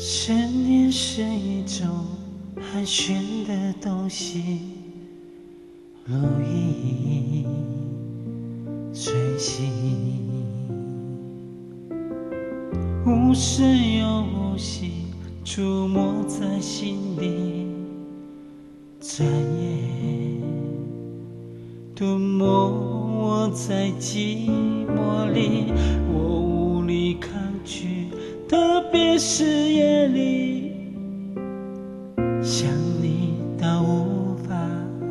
思念是一种寒暄的东西，如影随形，无声又无息，出没在心里，转眼吞没我在寂寞里，我无力抗拒，特别是夜里，想你到无法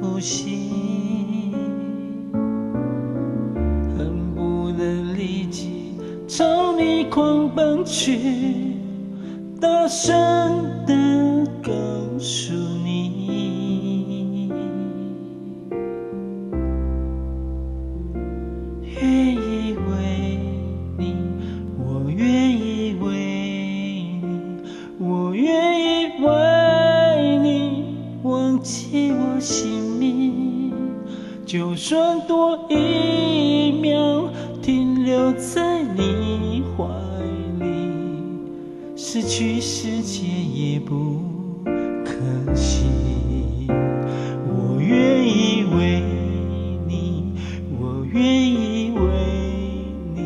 呼吸，恨不能立即朝你狂奔去，大声地告诉你，愿意为你，我愿意为你，我愿意为你忘记我姓名，就算多一秒停留在你怀里，失去世界也不可惜。我愿意为你，我愿意为你，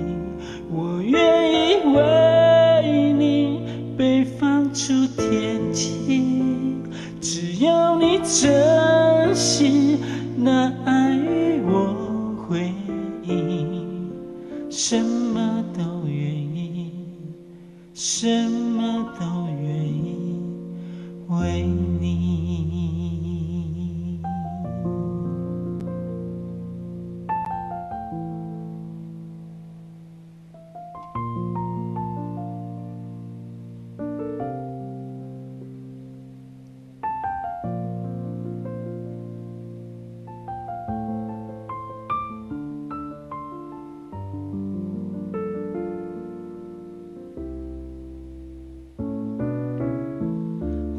我愿意为你被放出天际，只要你真心那爱与我回应，什么都愿意，什么都愿意为你。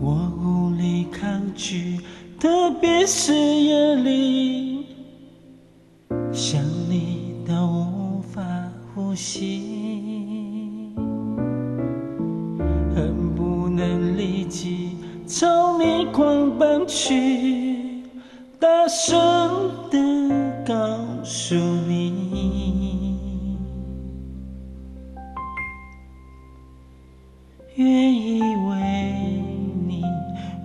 我无力抗拒，特别是夜里，想你到无法呼吸，恨不能立即朝你狂奔去，大声地告诉你，愿意为你，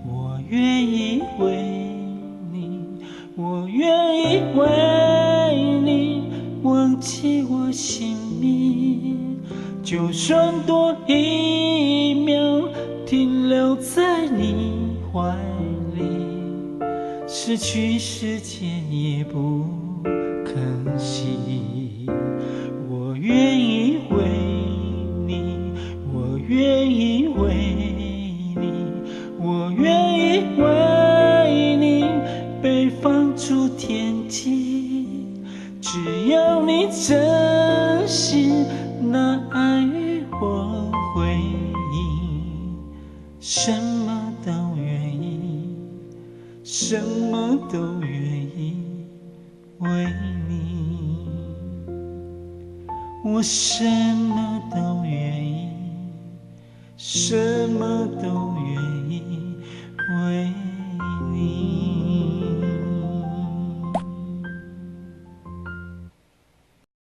我愿意为你，我愿意为你忘记我姓名，就算多一秒停留在你怀里，失去世界也不可惜。我愿意为你，我愿意为你，我愿意为你被放出天际，只要你真心拿爱与我回应，什么都愿意，什么都愿意为你，我什么都愿意，什么都愿意